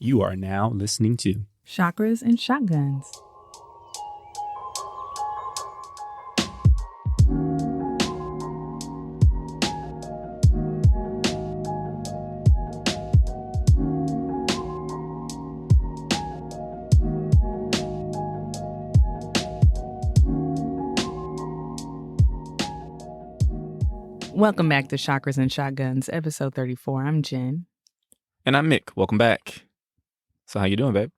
You are now listening to Chakras and Shotguns. Welcome back to Chakras and Shotguns, episode 34. I'm Jenn. And I'm Mik. Welcome back. So how you doing, babe?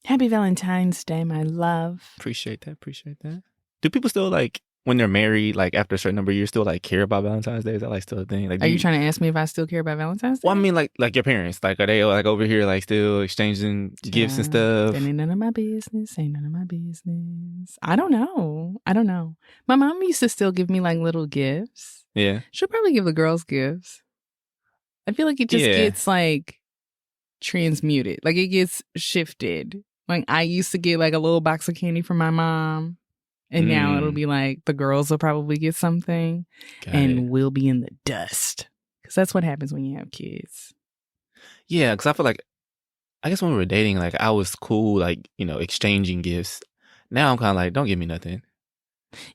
Happy Valentine's Day, my love. Appreciate that. Do people still, like, when they're married, like, after a certain number of years, still, like, care about Valentine's Day? Is that, like, still a thing? Like, Are you trying to ask me if I still care about Valentine's Day? Well, I mean, like your parents. Like, are they, like, over here, like, still exchanging gifts and stuff? That ain't none of my business. Ain't none of my business. I don't know. My mom used to still give me, like, little gifts. Yeah. She'll probably give the girls gifts. I feel like it just gets, like, transmuted. Like, it gets shifted. Like, I used to get, like, a little box of candy from my mom. And now it'll be like the girls will probably get something. We'll be in the dust. Because that's what happens when you have kids. Yeah, because I feel like, I guess when we were dating, like, I was cool, like, you know, exchanging gifts. Now I'm kind of like, don't give me nothing.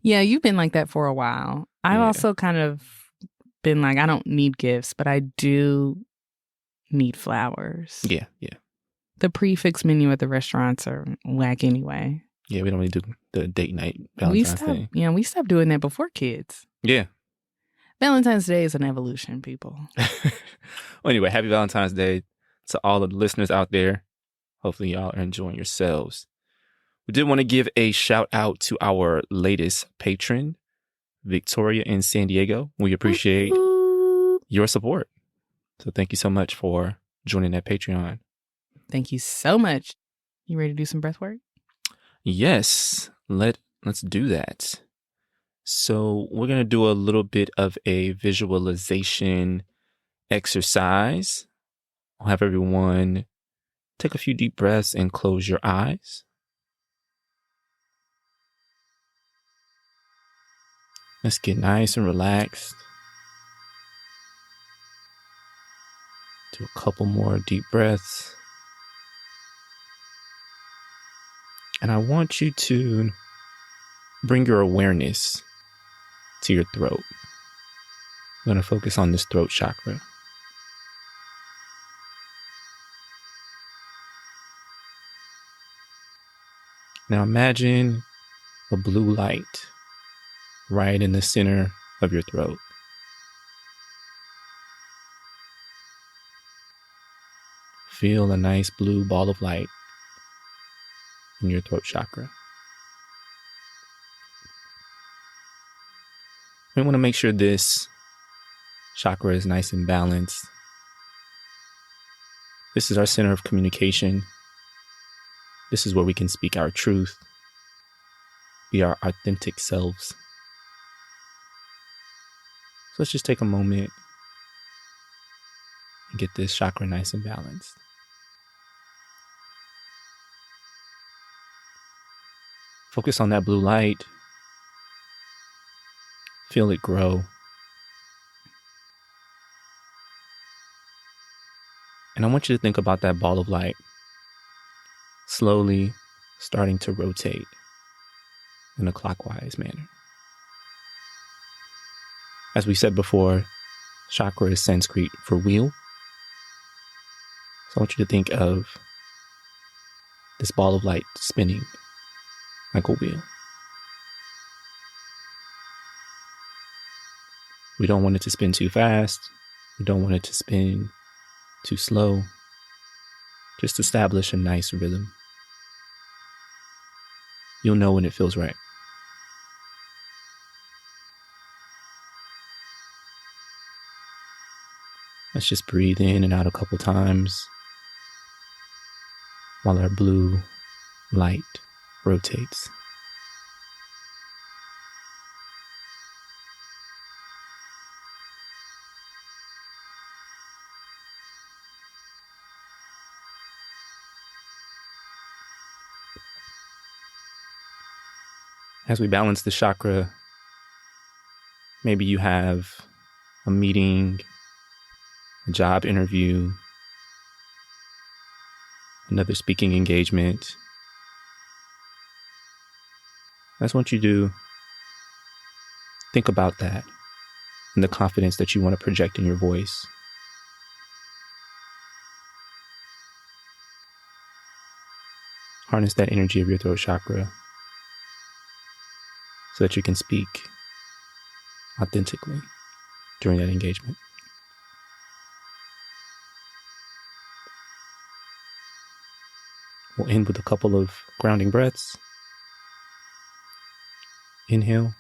Yeah, you've been like that for a while. I've also kind of been like, I don't need gifts, but I do need flowers. Yeah. The prefix menu at the restaurants are whack anyway. Yeah, we don't really do the date night Valentine's thing. Yeah, we stopped doing that before kids. Yeah. Valentine's Day is an evolution, people. Well, anyway, happy Valentine's Day to all of the listeners out there. Hopefully y'all are enjoying yourselves. We did want to give a shout out to our latest patron, Victoria in San Diego. We appreciate your support. So thank you so much for joining that Patreon. Thank you so much. You ready to do some breath work? Yes, let's do that. So we're going to do a little bit of a visualization exercise. I'll have everyone take a few deep breaths and close your eyes. Let's get nice and relaxed. Do a couple more deep breaths. And I want you to bring your awareness to your throat. I'm going to focus on this throat chakra. Now imagine a blue light right in the center of your throat. Feel a nice blue ball of light in your throat chakra. We want to make sure this chakra is nice and balanced. This is our center of communication. This is where we can speak our truth, be our authentic selves. So let's just take a moment and get this chakra nice and balanced. Focus on that blue light. Feel it grow. And I want you to think about that ball of light slowly starting to rotate in a clockwise manner. As we said before, chakra is Sanskrit for wheel. So I want you to think of this ball of light spinning like a wheel. We don't want it to spin too fast. We don't want it to spin too slow. Just establish a nice rhythm. You'll know when it feels right. Let's just breathe in and out a couple times while our blue light rotates. As we balance the chakra, maybe you have a meeting, a job interview, another speaking engagement. I just want you to think about that and the confidence that you want to project in your voice. Harness that energy of your throat chakra so that you can speak authentically during that engagement. We'll end with a couple of grounding breaths. Inhale.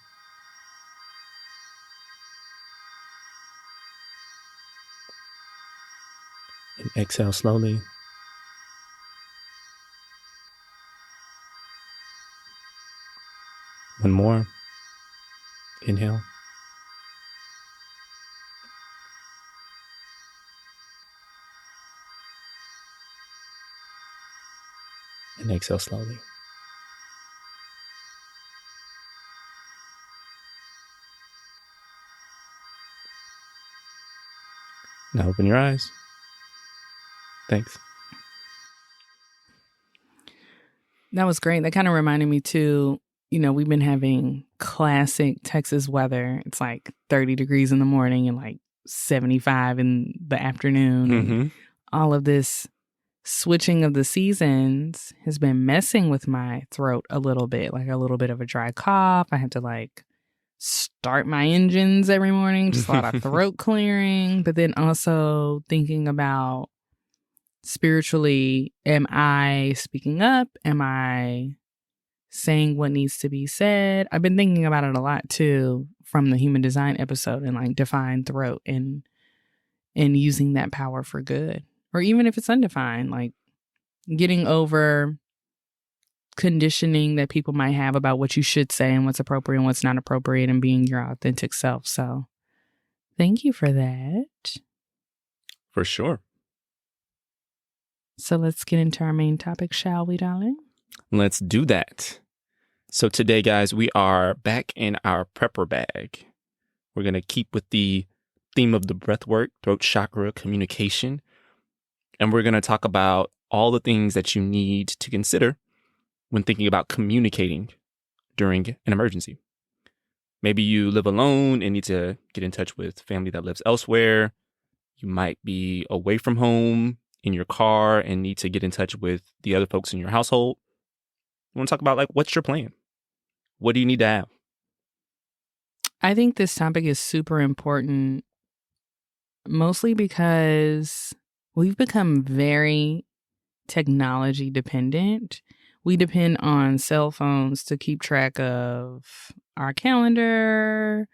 And exhale slowly. One more. Inhale. And exhale slowly. Now open your eyes. Thanks. That was great. That kind of reminded me too, we've been having classic Texas weather. It's like 30 degrees in the morning and like 75 in the afternoon. Mm-hmm. And all of this switching of the seasons has been messing with my throat a little bit, like a little bit of a dry cough. I have to like start my engines every morning, just a lot of throat clearing, but then also thinking about spiritually, am I speaking up? Am I saying what needs to be said? I've been thinking about it a lot too from the human design episode and like define throat and using that power for good. Or even if it's undefined, like getting over conditioning that people might have about what you should say and what's appropriate and what's not appropriate and being your authentic self. So thank you for that. For sure. So let's get into our main topic, shall we, darling? Let's do that. So today, guys, we are back in our prepper bag. We're going to keep with the theme of the breath work, throat chakra, communication. And we're going to talk about all the things that you need to consider when thinking about communicating during an emergency. Maybe you live alone and need to get in touch with family that lives elsewhere. You might be away from home in your car and need to get in touch with the other folks in your household. You want to talk about, like, what's your plan? What do you need to have? I think this topic is super important, mostly because we've become very technology dependent. We depend on cell phones to keep track of our calendar,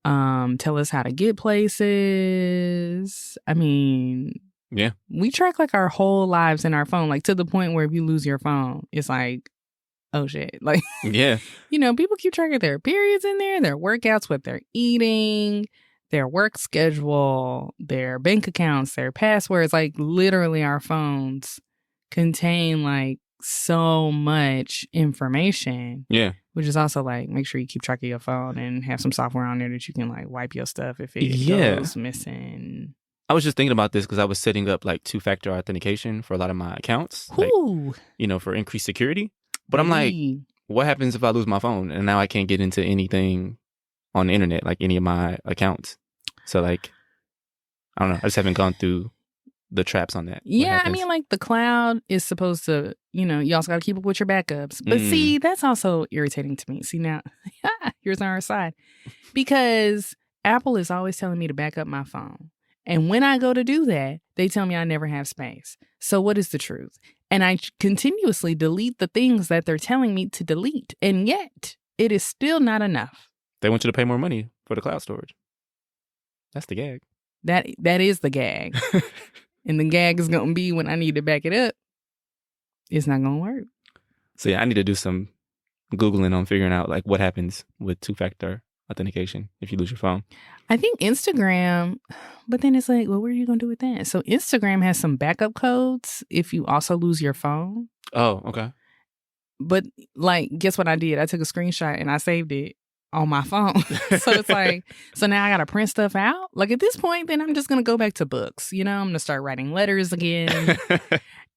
tell us how to get places. I mean, yeah, we track like our whole lives in our phone, like to the point where if you lose your phone, it's like, oh shit. Like, yeah, people keep track of their periods in there, their workouts, what they're eating, their work schedule, their bank accounts, their passwords. Like literally our phones contain like so much information. Yeah. Which is also like, make sure you keep track of your phone and have some software on there that you can like wipe your stuff if it goes missing. I was just thinking about this because I was setting up like 2-factor authentication for a lot of my accounts, like, for increased security. But I'm like, what happens if I lose my phone and now I can't get into anything on the internet, like any of my accounts? So like, I don't know. I just haven't gone through the traps on that. Yeah, I mean, like the cloud is supposed to, you also got to keep up with your backups. But see, that's also irritating to me. See, now, here's on our side. Because Apple is always telling me to back up my phone. And when I go to do that, they tell me I never have space. So what is the truth? And I continuously delete the things that they're telling me to delete. And yet, it is still not enough. They want you to pay more money for the cloud storage. That's the gag. That is the gag. And the gag is going to be when I need to back it up. It's not going to work. So yeah, I need to do some Googling on figuring out like what happens with 2-factor authentication if you lose your phone. I think Instagram, but then it's like, well, what are you going to do with that? So Instagram has some backup codes if you also lose your phone. Oh, okay. But like, guess what I did? I took a screenshot and I saved it on my phone. So it's like, so now I got to print stuff out. Like at this point, then I'm just going to go back to books. I'm going to start writing letters again.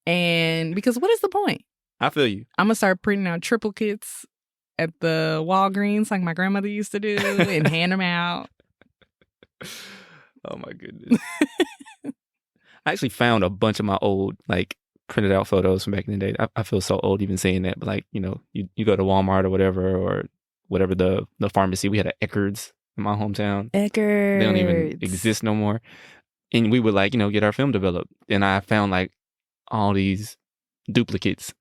And because what is the point? I feel you. I'm going to start printing out triplicates at the Walgreens like my grandmother used to do and hand them out. Oh, my goodness. I actually found a bunch of my old, like, printed out photos from back in the day. I feel so old even saying that, but, like, you know, you go to Walmart or whatever the pharmacy. We had an Eckerd's in my hometown. Eckerd's. They don't even exist no more. And we would, like, you know, get our film developed. And I found, like, all these duplicates,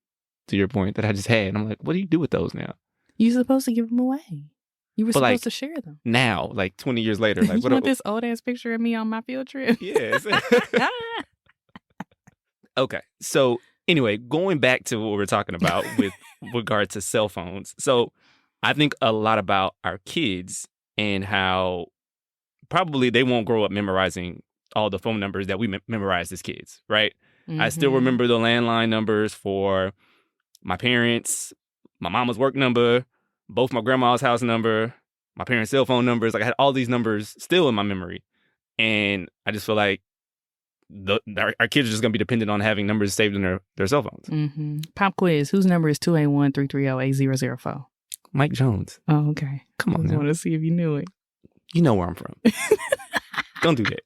to your point, that I just had. And I'm like, what do you do with those now? You're supposed to give them away. You were supposed like, to share them. Now, like 20 years later. Like, you want this old-ass picture of me on my field trip? Yes. Okay. So, anyway, going back to what we're talking about with regard to cell phones. So, I think a lot about our kids and how probably they won't grow up memorizing all the phone numbers that we memorized as kids, right? Mm-hmm. I still remember the landline numbers for my parents, my mama's work number, both my grandma's house number, my parents' cell phone numbers. Like, I had all these numbers still in my memory. And I just feel like our kids are just going to be dependent on having numbers saved in their cell phones. Mm-hmm. Pop quiz. Whose number is 281-330-8004? Mike Jones. Oh, okay. Come on, I just want to see if you knew it. You know where I'm from. Don't do that.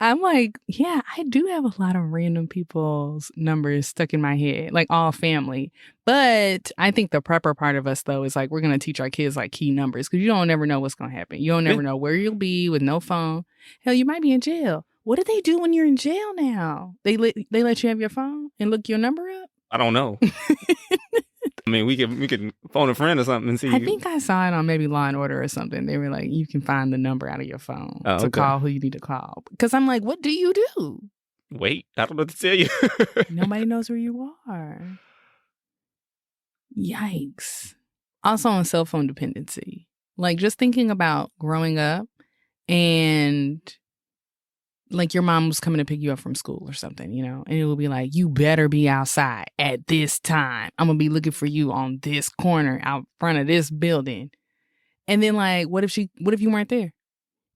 I'm like, yeah, I do have a lot of random people's numbers stuck in my head, like all family. But I think the prepper part of us, though, is like we're going to teach our kids like key numbers because you don't ever know what's going to happen. You don't ever know where you'll be with no phone. Hell, you might be in jail. What do they do when you're in jail now? They let you have your phone and look your number up? I don't know. I mean, we could phone a friend or something and see. I think I saw it on maybe Law and Order or something. They were like, you can find the number out of your phone to call who you need to call. Because I'm like, what do you do? Wait, I don't know what to tell you. Nobody knows where you are. Yikes. Also on cell phone dependency. Like just thinking about growing up and like your mom was coming to pick you up from school or something, you know, and it would be like, you better be outside at this time. I'm going to be looking for you on this corner out front of this building. And then like, what if you weren't there?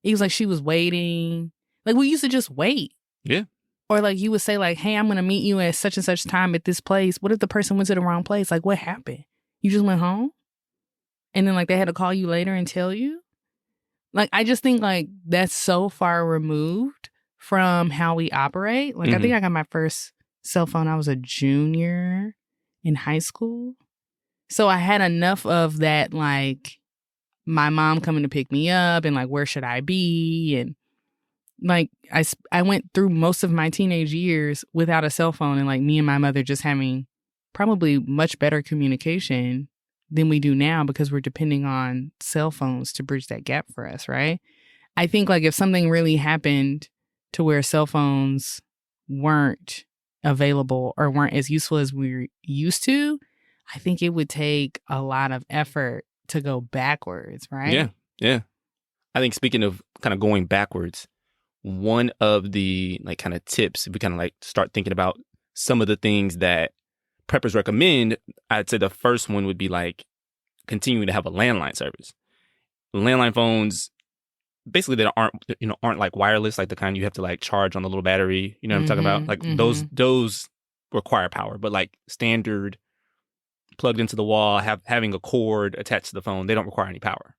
It was like she was waiting. Like we used to just wait. Yeah. Or like you would say like, hey, I'm going to meet you at such and such time at this place. What if the person went to the wrong place? Like what happened? You just went home? And then like they had to call you later and tell you? Like, I just think like that's so far removed from how we operate. Like, I think I got my first cell phone. I was a junior in high school. So I had enough of that, like, my mom coming to pick me up and, like, where should I be? And, like, I went through most of my teenage years without a cell phone and, like, me and my mother just having probably much better communication than we do now because we're depending on cell phones to bridge that gap for us, right? I think, like, if something really happened to where cell phones weren't available or weren't as useful as we were used to, I think it would take a lot of effort to go backwards, right? Yeah, yeah. I think speaking of kind of going backwards, one of the like kind of tips, if we kind of like start thinking about some of the things that preppers recommend, I'd say the first one would be like continuing to have a landline service. Landline phones, basically they aren't like wireless, like the kind you have to like charge on the little battery. You know what I'm talking about? Like those require power, but like standard plugged into the wall, having a cord attached to the phone, they don't require any power.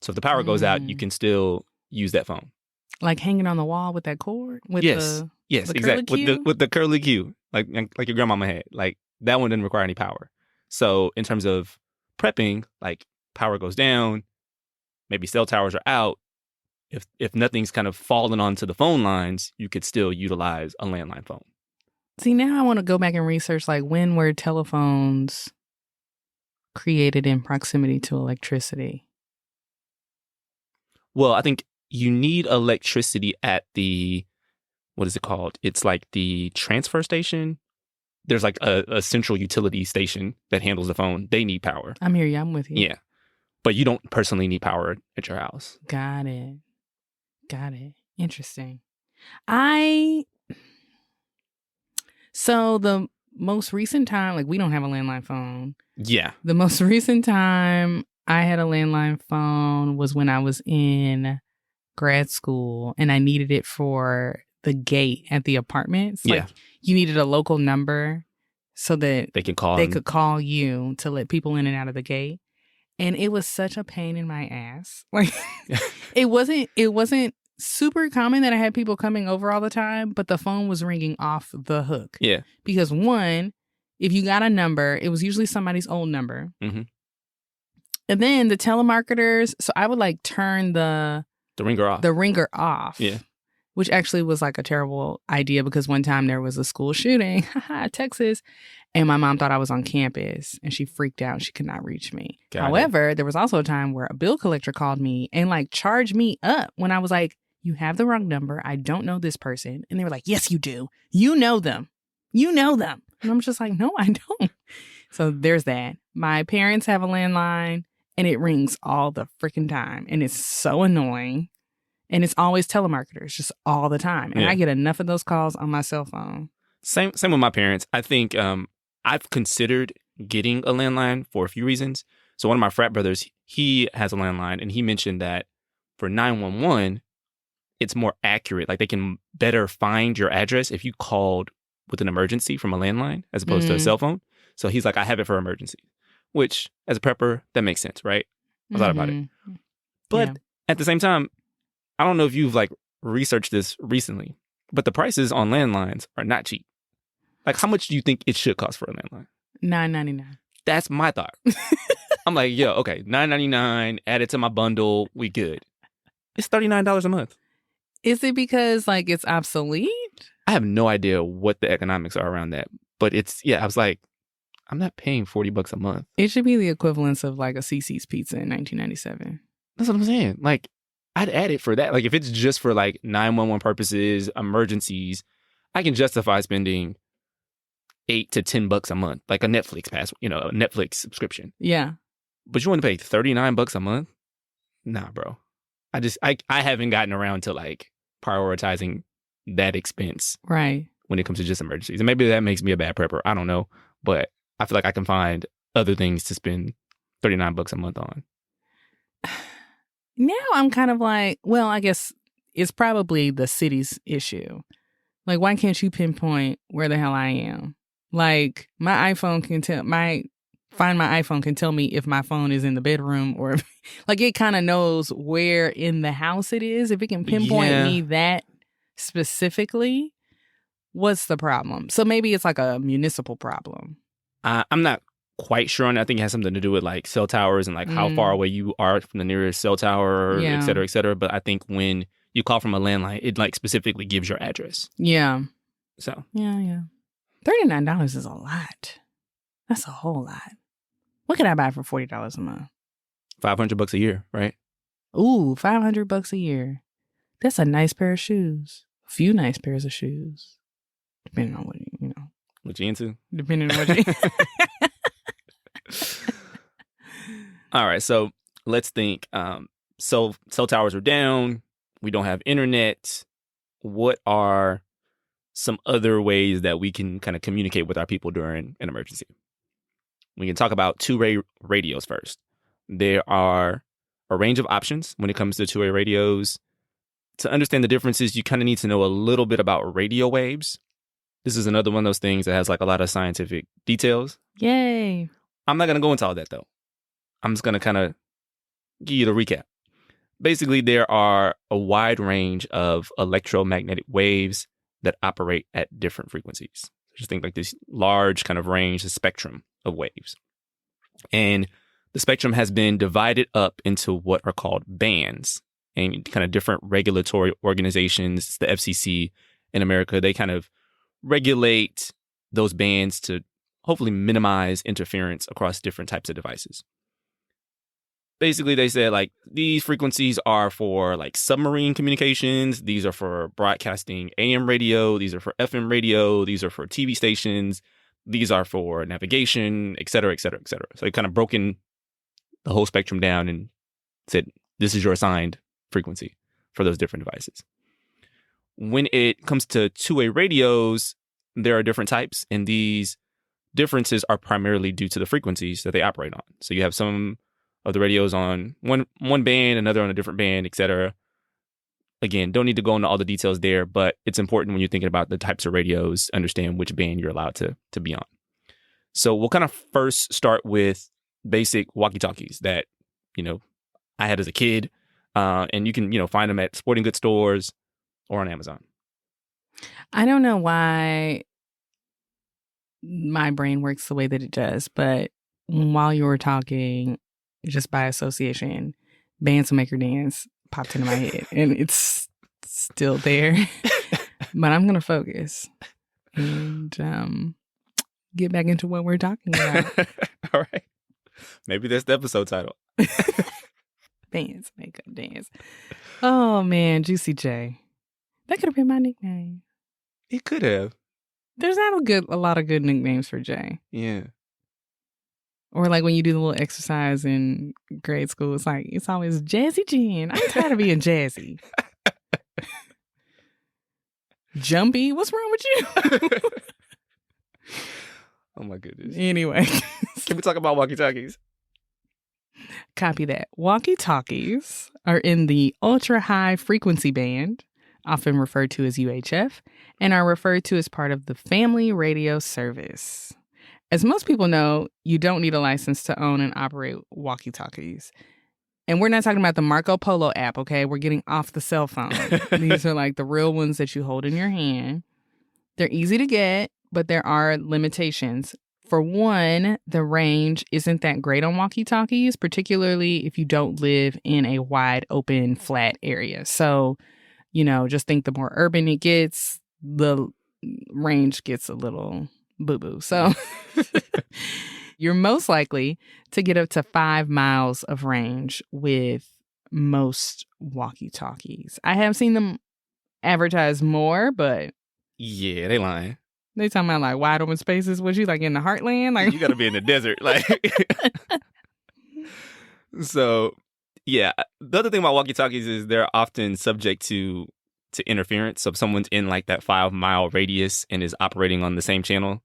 So if the power goes out, you can still use that phone. Like hanging on the wall with that cord? Yes, exactly. With the curly Q, like your grandmama had. Like that one didn't require any power. So in terms of prepping, like power goes down, maybe cell towers are out. If nothing's kind of fallen onto the phone lines, you could still utilize a landline phone. See, now I want to go back and research, like, when were telephones created in proximity to electricity? Well, I think you need electricity at the, what is it called? It's like the transfer station. There's like a central utility station that handles the phone. They need power. I'm here. Yeah, I'm with you. Yeah. But you don't personally need power at your house. Got it. Interesting. So the most recent time, like we don't have a landline phone. Yeah. The most recent time I had a landline phone was when I was in grad school and I needed it for the gate at the apartments. Yeah. Like you needed a local number so that they could call you to let people in and out of the gate. And it was such a pain in my ass. Like it wasn't super common that I had people coming over all the time, but the phone was ringing off the hook. Yeah. Because one, if you got a number, it was usually somebody's old number. Mm-hmm. And then the telemarketers, so I would like turn the ringer off. Yeah. Which actually was like a terrible idea because one time there was a school shooting, Texas, and my mom thought I was on campus and she freaked out. She could not reach me. However, there was also a time where a bill collector called me and like charged me up when I was like, you have the wrong number. I don't know this person. And they were like, yes, you do. You know them. You know them. And I'm just like, no, I don't. So there's that. My parents have a landline and it rings all the freaking time. And it's so annoying. And it's always telemarketers, just all the time. And I get enough of those calls on my cell phone. Same with my parents. I think I've considered getting a landline for a few reasons. So one of my frat brothers, he has a landline, and he mentioned that for 911, it's more accurate. Like they can better find your address if you called with an emergency from a landline as opposed to a cell phone. So he's like, I have it for emergency, which as a prepper, that makes sense, right? I thought about it. But at the same time, I don't know if you've like researched this recently, but the prices on landlines are not cheap. Like, how much do you think it should cost for a landline? $9.99. That's my thought. I'm like, yo, okay, $9.99, add it to my bundle, we good. It's $39 a month. Is it because like it's obsolete? I have no idea what the economics are around that, but I was like, I'm not paying $40 a month. It should be the equivalence of like a CC's pizza in 1997. That's what I'm saying. Like, I'd add it for that. Like, if it's just for like 911 purposes, emergencies, I can justify spending $8 to $10 a month, like a Netflix pass, a Netflix subscription. Yeah. But you want to pay $39 a month? Nah, bro. I haven't gotten around to like prioritizing that expense. Right. When it comes to just emergencies. And maybe that makes me a bad prepper. I don't know. But I feel like I can find other things to spend $39 a month on. Now I'm kind of like, well, I guess it's probably the city's issue. Like, why can't you pinpoint where the hell I am? Like, my iPhone can tell me if my phone is in the bedroom or like it kind of knows where in the house it is. If it can pinpoint me that specifically, what's the problem? So maybe it's like a municipal problem. I'm not quite sure on that. I think it has something to do with like cell towers and like how far away you are from the nearest cell tower, et cetera, et cetera. But I think when you call from a landline, it like specifically gives your address. Yeah. So. Yeah. $39 is a lot. That's a whole lot. What can I buy for $40 a month? $500 a year, right? Ooh, $500 a year. That's a nice pair of shoes. A few nice pairs of shoes. Depending on what you into. Depending on what you All right, so let's think. Cell towers are down. We don't have internet. What are some other ways that we can kind of communicate with our people during an emergency? We can talk about two-way radios first. There are a range of options when it comes to two-way radios. To understand the differences, you kind of need to know a little bit about radio waves. This is another one of those things that has like a lot of scientific details. Yay. I'm not going to go into all that, though. I'm just going to kind of give you the recap. Basically, there are a wide range of electromagnetic waves that operate at different frequencies. Just think like this large kind of range, the spectrum of waves. And the spectrum has been divided up into what are called bands, and kind of different regulatory organizations, the FCC in America, they kind of regulate those bands to hopefully minimize interference across different types of devices. Basically, they said like these frequencies are for like submarine communications. These are for broadcasting AM radio. These are for FM radio. These are for TV stations. These are for navigation, et cetera, et cetera, et cetera. So they kind of broken the whole spectrum down and said, this is your assigned frequency for those different devices. When it comes to two-way radios, there are different types, and these differences are primarily due to the frequencies that they operate on. So you have some of the radios on one band, another on a different band, et cetera. Again, don't need to go into all the details there, but it's important when you're thinking about the types of radios, understand which band you're allowed to be on. So we'll kind of first start with basic walkie-talkies that, I had as a kid. And you can, find them at sporting goods stores or on Amazon. I don't know why my brain works the way that it does, but while you were talking, just by association, Bandz Make Her Dance popped into my head, and it's still there. But I'm going to focus and get back into what we're talking about. All right. Maybe that's the episode title. Bandz Make Her Dance. Oh, man. Juicy J. That could have been my nickname. It could have. There's not a lot of good nicknames for Jay. Yeah. Or like when you do the little exercise in grade school, it's always Jazzy Jenn. I'm tired of being Jazzy. Jumpy, what's wrong with you? Oh my goodness. Anyway. Can we talk about walkie-talkies? Copy that. Walkie-talkies are in the ultra-high frequency band, often referred to as UHF, and are referred to as part of the family radio service. As most people know, you don't need a license to own and operate walkie-talkies. And we're not talking about the Marco Polo app, okay? We're getting off the cell phone. These are like the real ones that you hold in your hand. They're easy to get, but there are limitations. For one, the range isn't that great on walkie-talkies, particularly if you don't live in a wide, open, flat area. So, just think the more urban it gets, the range gets a little boo-boo. So you're most likely to get up to 5 miles of range with most walkie-talkies. I have seen them advertise more, but yeah, they lying. They talking about like wide open spaces. Was you like in the heartland? Like you got to be in the desert, like. So, yeah. The other thing about walkie-talkies is they're often subject to interference. So if someone's in like that 5 mile radius and is operating on the same channel,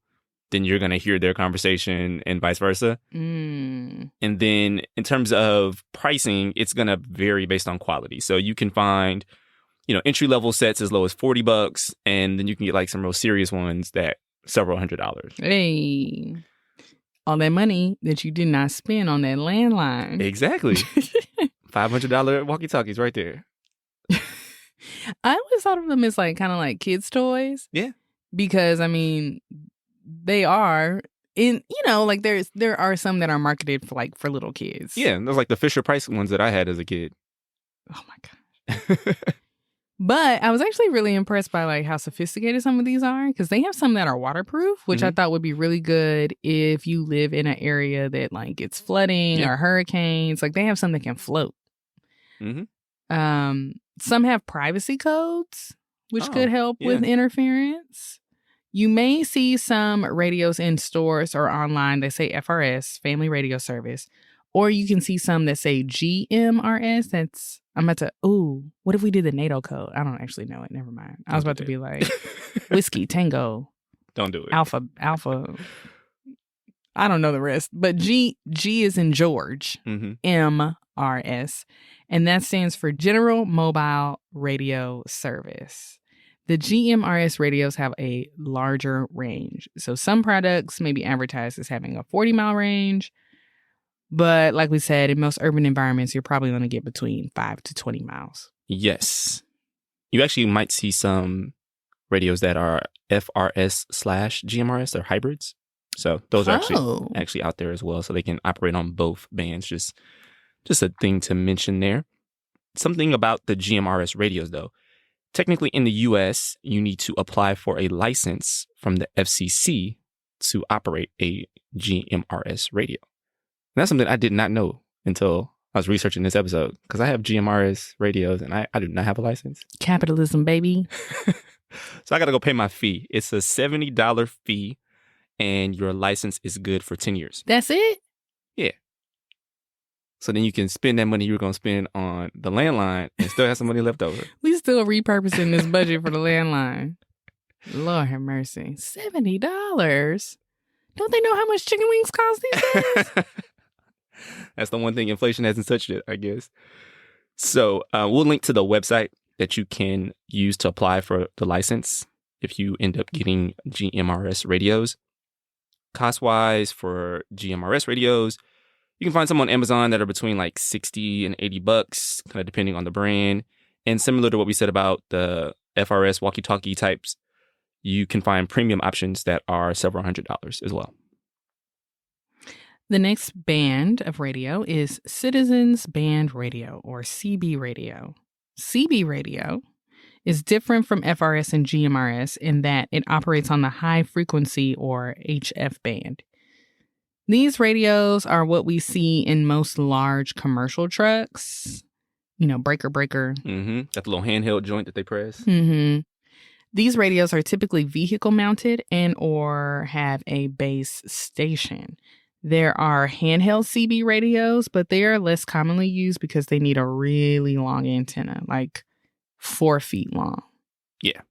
then you're going to hear their conversation and vice versa. And then in terms of pricing, it's going to vary based on quality. So you can find, entry-level sets as low as $40, and then you can get like some real serious ones that several $100s. Hey, all that money that you did not spend on that landline. Exactly. $500 walkie-talkies right there. I always thought of them as like kind of like kids' toys. Yeah. Because they are like there are some that are marketed for little kids. Yeah, those like the Fisher Price ones that I had as a kid. Oh my gosh. But I was actually really impressed by like how sophisticated some of these are, because they have some that are waterproof, which I thought would be really good if you live in an area that like gets flooding or hurricanes. Like they have some that can float. Some have privacy codes, which could help with interference. You may see some radios in stores or online that say FRS, Family Radio Service, or you can see some that say GMRS. What if we did the NATO code? I don't actually know it. Never mind. I was about to be like, Whiskey, Tango. Don't do it. Alpha. I don't know the rest. But G is in George. MRS. And that stands for General Mobile Radio Service. The GMRS radios have a larger range. So some products may be advertised as having a 40-mile range. But like we said, in most urban environments, you're probably going to get between 5 to 20 miles. Yes. You actually might see some radios that are FRS/GMRS. They're hybrids. So those are actually out there as well. So they can operate on both bands. Just a thing to mention there. Something about the GMRS radios, though. Technically, in the U.S., you need to apply for a license from the FCC to operate a GMRS radio. And that's something I did not know until I was researching this episode, because I have GMRS radios and I do not have a license. Capitalism, baby. So I got to go pay my fee. It's a $70 fee, and your license is good for 10 years. That's it? Yeah. So then you can spend that money you were going to spend on the landline and still have some money left over. We still repurposing this budget for the landline. Lord have mercy. $70? Don't they know how much chicken wings cost these days? That's the one thing inflation hasn't touched it, I guess. So we'll link to the website that you can use to apply for the license if you end up getting GMRS radios. Cost-wise for GMRS radios, you can find some on Amazon that are between like $60 and $80, kind of depending on the brand. And similar to what we said about the FRS walkie-talkie types, you can find premium options that are several $100s as well. The next band of radio is Citizens Band Radio, or CB radio. CB radio is different from FRS and GMRS in that it operates on the high frequency or HF band. These radios are what we see in most large commercial trucks. You know, breaker. Mm-hmm. Got the little handheld joint that they press. Mm-hmm. These radios are typically vehicle mounted and or have a base station. There are handheld CB radios, but they are less commonly used because they need a really long antenna, like 4 feet long. Yeah.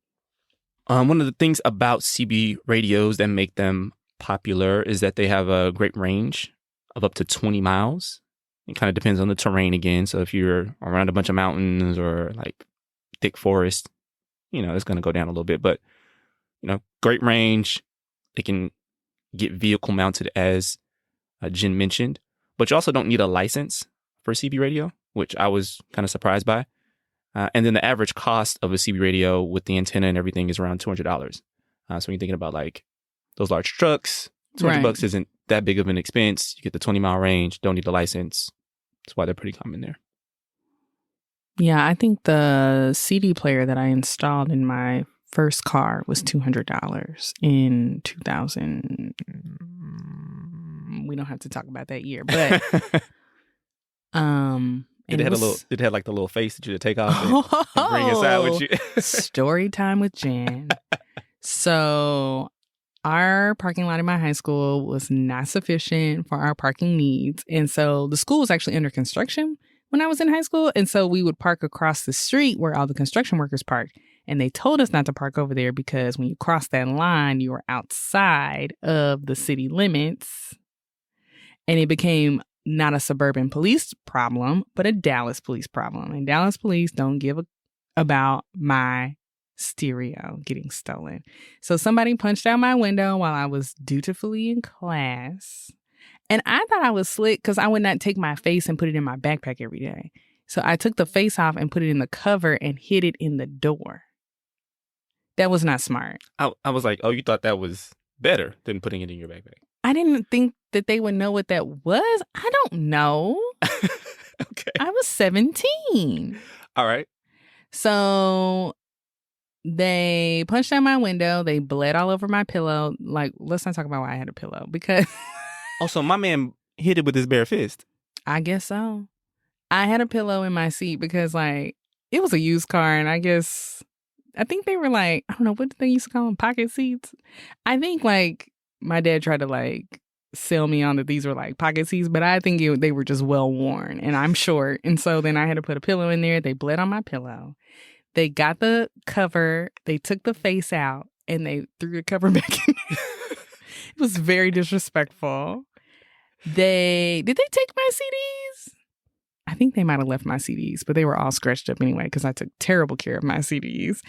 One of the things about CB radios that make them popular is that they have a great range of up to 20 miles. It kind of depends on the terrain again. So if you're around a bunch of mountains or like thick forest, you know, it's going to go down a little bit. But, you know, great range. It can get vehicle mounted, as Jenn mentioned. But you also don't need a license for a CB radio, which I was kind of surprised by. And then the average cost of a CB radio with the antenna and everything is around $200. So when you're thinking about like those large trucks, $200 isn't that big of an expense. You get the 20-mile range, don't need a license. That's why they're pretty common there. Yeah, I think the CD player that I installed in my first car was $200 in 2000. We don't have to talk about that year, but It had like the little face that you to take off and bring inside with you. Story time with Jenn. So our parking lot in my high school was not sufficient for our parking needs. And so the school was actually under construction when I was in high school. And so we would park across the street where all the construction workers parked. And they told us not to park over there because when you cross that line, you were outside of the city limits. And it became not a suburban police problem, but a Dallas police problem. And Dallas police don't give about my stereo getting stolen. So somebody punched out my window while I was dutifully in class. And I thought I was slick because I would not take my face and put it in my backpack every day. So I took the face off and put it in the cover and hid it in the door. That was not smart. I was like, oh, you thought that was better than putting it in your backpack? I didn't think that they would know what that was. I don't know. Okay. I was 17. All right. So they punched out my window. They bled all over my pillow. Like, let's not talk about why I had a pillow because... Also, my man hit it with his bare fist. I guess so. I had a pillow in my seat because, like, it was a used car. And I think they were like, I don't know, what did they used to call them? Pocket seats? I think, like, my dad tried to, like, sell me on that these were, like, pocket seats. But I think they were just well worn. And I'm short. And so then I had to put a pillow in there. They bled on my pillow. They got the cover. They took the face out. And they threw the cover back in. It was very disrespectful. Did they take my CDs? I think they might have left my CDs, but they were all scratched up anyway because I took terrible care of my CDs.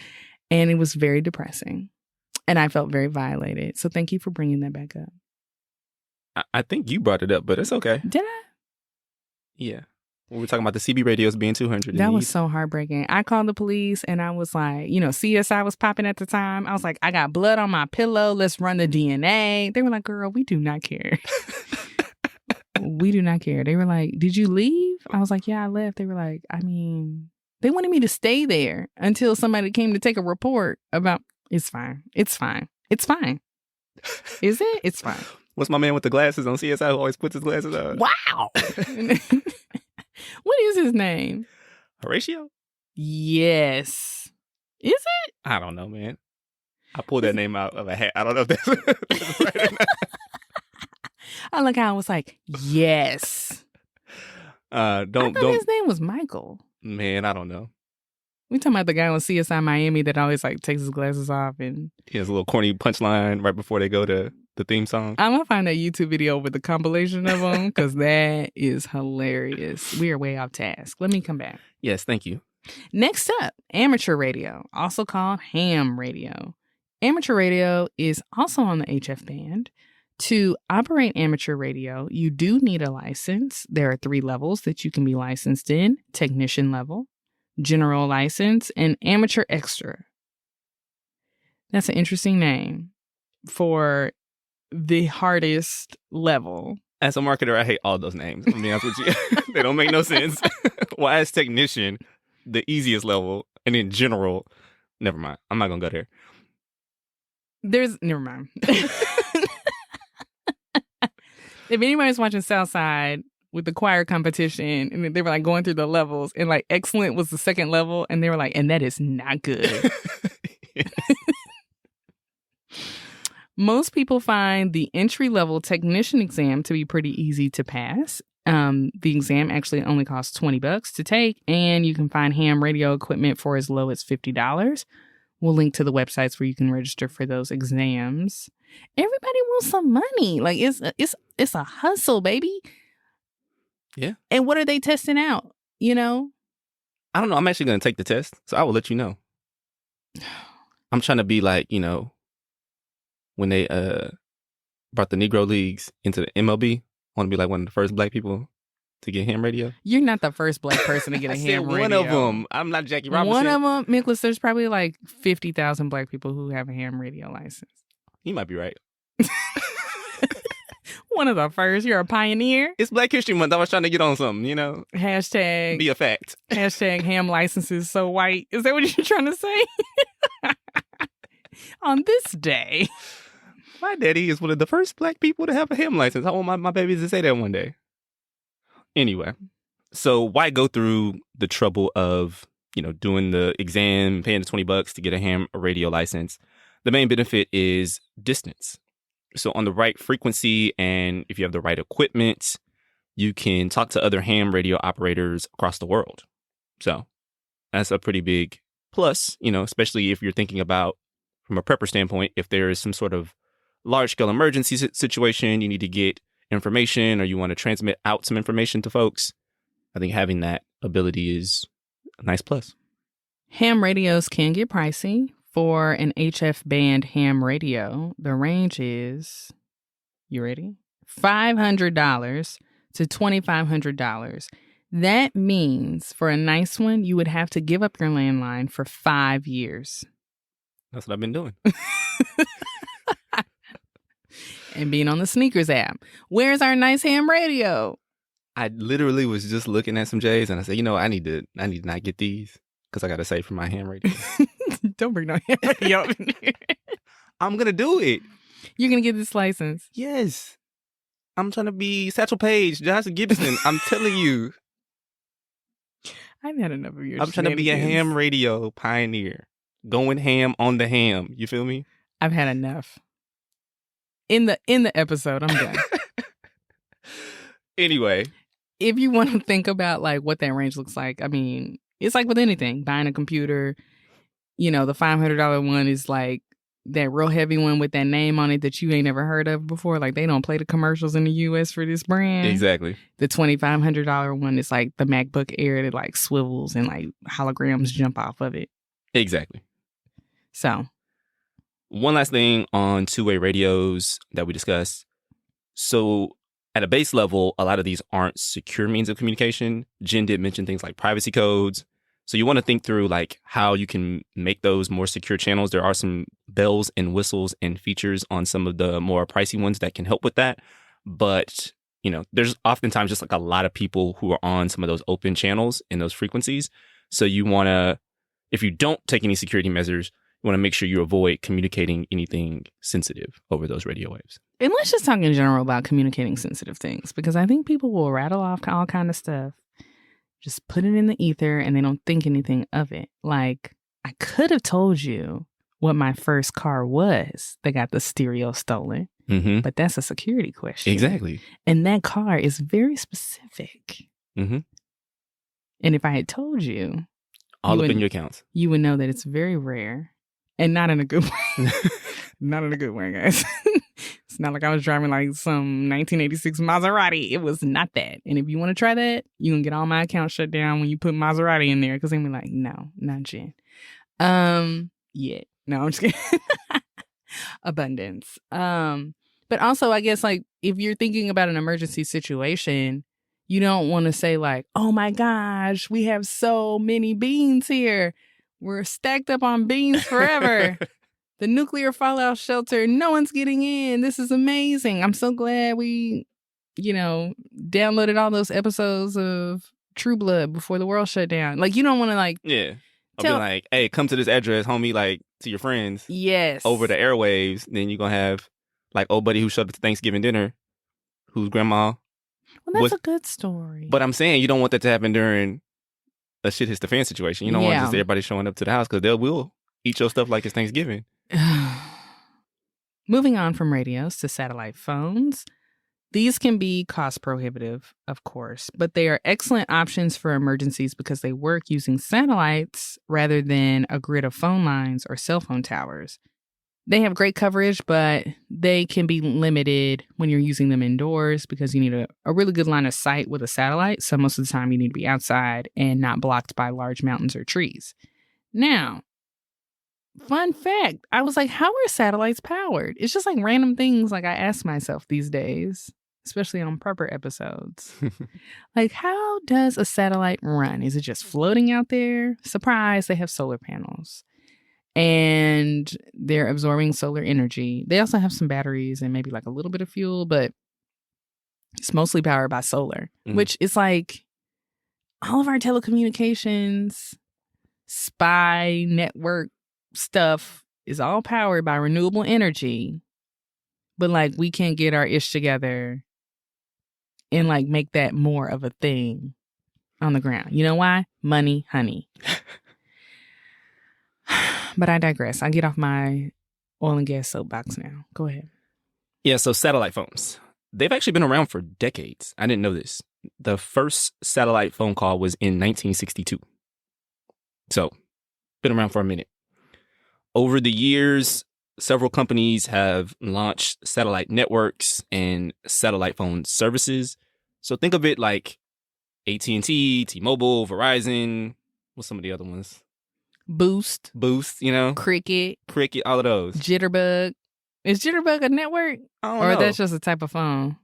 And it was very depressing. And I felt very violated. So thank you for bringing that back up. I think you brought it up, but it's okay. Did I? Yeah. We were talking about the CB radios being 200. That was so heartbreaking. I called the police and I was like, you know, CSI was popping at the time. I was like, I got blood on my pillow. Let's run the DNA. They were like, girl, we do not care. We do not care. They were like, did you leave? I was like, yeah, I left. They were like, I mean, they wanted me to stay there until somebody came to take a report about, it's fine. It's fine. It's fine. Is it? It's fine. What's my man with the glasses on CSI who always puts his glasses on? Wow. What is his name? Horatio? Yes. Is it? I don't know, man. I pulled that name out of a hat. I don't know if that's right or not. I look how I was like, yes. I thought his name was Michael. Man, I don't know. We talking about the guy on CSI Miami that always like takes his glasses off and he has a little corny punchline right before they go to the theme song. I'm gonna find a YouTube video with the compilation of them because that is hilarious. We are way off task. Let me come back. Yes, thank you. Next up, amateur radio, also called ham radio. Amateur radio is also on the HF band. To operate amateur radio, you do need a license. There are 3 levels that you can be licensed in: technician level, general license, and amateur extra. That's an interesting name for the hardest level. As a marketer, I hate all those names. I'm be honest with you. They don't make no sense. Why is technician the easiest level, and then general? Never mind. I'm not gonna go there. Never mind. If anybody's watching Southside with the choir competition, and they were like going through the levels, and like excellent was the second level, and they were like, and that is not good. Most people find the entry-level technician exam to be pretty easy to pass. The exam actually only costs $20 to take, and you can find ham radio equipment for as low as $50. We'll link to the websites where you can register for those exams. Everybody wants some money. Like it's a hustle, baby. Yeah. And what are they testing out? You know? I don't know. I'm actually going to take the test, so I will let you know. I'm trying to be like, you know, when they brought the Negro Leagues into the MLB, I want to be like one of the first black people to get ham radio. You're not the first black person to get a ham radio. One of them. I'm not Jackie Robinson. One of them, Nicholas, there's probably like 50,000 black people who have a ham radio license. You might be right. One of the first. You're a pioneer. It's Black History Month. I was trying to get on something, you know? Hashtag. Be a fact. Hashtag ham licenses so white. Is that what you're trying to say? On this day. My daddy is one of the first black people to have a ham license. I want my babies to say that one day. Anyway, so why go through the trouble of, you know, doing the exam, paying the $20 to get a ham radio license? The main benefit is distance. So on the right frequency, and if you have the right equipment, you can talk to other ham radio operators across the world. So that's a pretty big plus, you know, especially if you're thinking about, from a prepper standpoint, if there is some sort of large-scale emergency situation, you need to get information, or you want to transmit out some information to folks. I think having that ability is a nice plus. Ham radios can get pricey. For an HF band ham radio, the range is, you ready? $500 to $2,500. That means for a nice one, you would have to give up your landline for 5 years. That's what I've been doing. And being on the Sneakers app. Where's our nice ham radio? I literally was just looking at some J's, and I said, you know, I need to not get these because I got to save for my ham radio. Don't bring no ham radio up in here. I'm going to do it. You're going to get this license? Yes. I'm trying to be Satchel Paige, Josh Gibson. I'm telling you. I've had enough of your I'm trying to be a ham radio pioneer. Going ham on the ham. You feel me? I've had enough. In the episode, I'm done. Anyway. If you want to think about like what that range looks like, I mean, it's like with anything. Buying a computer, you know, the $500 one is like that real heavy one with that name on it that you ain't never heard of before. Like they don't play the commercials in the US for this brand. Exactly. The $2,500 one is like the MacBook Air that like swivels and like holograms jump off of it. Exactly. So. One last thing on two-way radios that we discussed. So at a base level, a lot of these aren't secure means of communication. Jenn did mention things like privacy codes. So you want to think through like how you can make those more secure channels. There are some bells and whistles and features on some of the more pricey ones that can help with that. But, you know, there's oftentimes just like a lot of people who are on some of those open channels in those frequencies. So you want to, if you don't take any security measures, you want to make sure you avoid communicating anything sensitive over those radio waves. And let's just talk in general about communicating sensitive things, because I think people will rattle off all kind of stuff. Just put it in the ether and they don't think anything of it. Like, I could have told you what my first car was that got the stereo stolen, but that's a security question. Exactly. And that car is very specific. Mm-hmm. And if I had told you, all up in your accounts, you would know that it's very rare and not in a good way. Not in a good way, guys. It's not like I was driving like some 1986 Maserati. It was not that. And if you want to try that, you can get all my accounts shut down when you put Maserati in there because they be like, no, not Jen. Yeah. No, I'm just kidding. Abundance. But also, I guess, like, if you're thinking about an emergency situation, you don't want to say, like, oh my gosh, we have so many beans here. We're stacked up on beans forever. The nuclear fallout shelter, no one's getting in. This is amazing. I'm so glad we, downloaded all those episodes of True Blood before the world shut down. Like, you don't want to, like... Yeah. I'll be like, hey, come to this address, homie, like, to your friends. Yes. Over the airwaves. Then you're going to have... like old buddy who showed up to Thanksgiving dinner, whose grandma. Well, that's a good story. But I'm saying you don't want that to happen during a shit hits the fan situation. You don't want just everybody showing up to the house because they will eat your stuff like it's Thanksgiving. Moving on from radios to satellite phones. These can be cost prohibitive, of course, but they are excellent options for emergencies because they work using satellites rather than a grid of phone lines or cell phone towers. They have great coverage, but they can be limited when you're using them indoors because you need a really good line of sight with a satellite. So most of the time you need to be outside and not blocked by large mountains or trees. Now, fun fact, I was like, how are satellites powered? It's just like random things like I ask myself these days, especially on prepper episodes. Like, how does a satellite run? Is it just floating out there? Surprise, they have solar panels. And they're absorbing solar energy. They also have some batteries and maybe like a little bit of fuel, but it's mostly powered by solar, which is like all of our telecommunications, spy network stuff is all powered by renewable energy. But like we can't get our ish together and like make that more of a thing on the ground. You know why? Money, honey. But I digress. I get off my oil and gas soapbox now. Go ahead. Yeah, so satellite phones. They've actually been around for decades. I didn't know this. The first satellite phone call was in 1962. So, been around for a minute. Over the years, several companies have launched satellite networks and satellite phone services. So think of it like AT&T, T-Mobile, Verizon. What's some of the other ones? Boost, Cricket, all of those. Jitterbug. Is Jitterbug a network? I don't know. Or that's just a type of phone?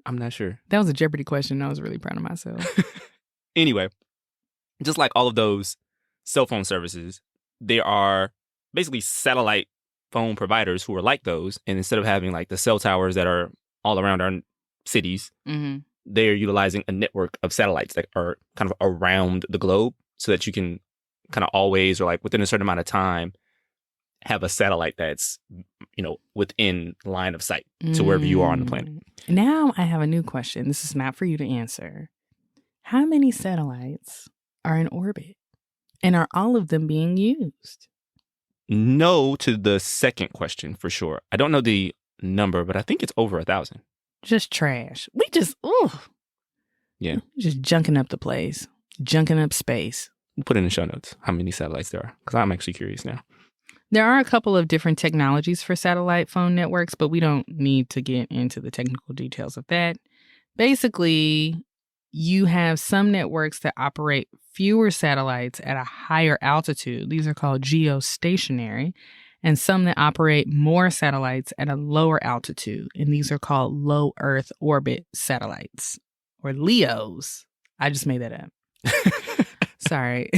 I'm not sure. That was a Jeopardy question. I was really proud of myself. Anyway, just like all of those cell phone services, there are basically satellite phone providers who are like those. And instead of having like the cell towers that are all around our cities, they're utilizing a network of satellites that are kind of around the globe so that you can kind of always or like within a certain amount of time have a satellite that's, within line of sight to wherever you are on the planet. Now I have a new question. This is not for you to answer. How many satellites are in orbit? And are all of them being used? No to the second question for sure. I don't know the number, but I think it's over 1,000. Just trash. Yeah. Just junking up the place. Junking up space. We'll put in the show notes how many satellites there are, because I'm actually curious now. There are a couple of different technologies for satellite phone networks, but we don't need to get into the technical details of that. Basically, you have some networks that operate fewer satellites at a higher altitude. These are called geostationary. And some that operate more satellites at a lower altitude. And these are called low Earth orbit satellites, or LEOs. I just made that up. Sorry.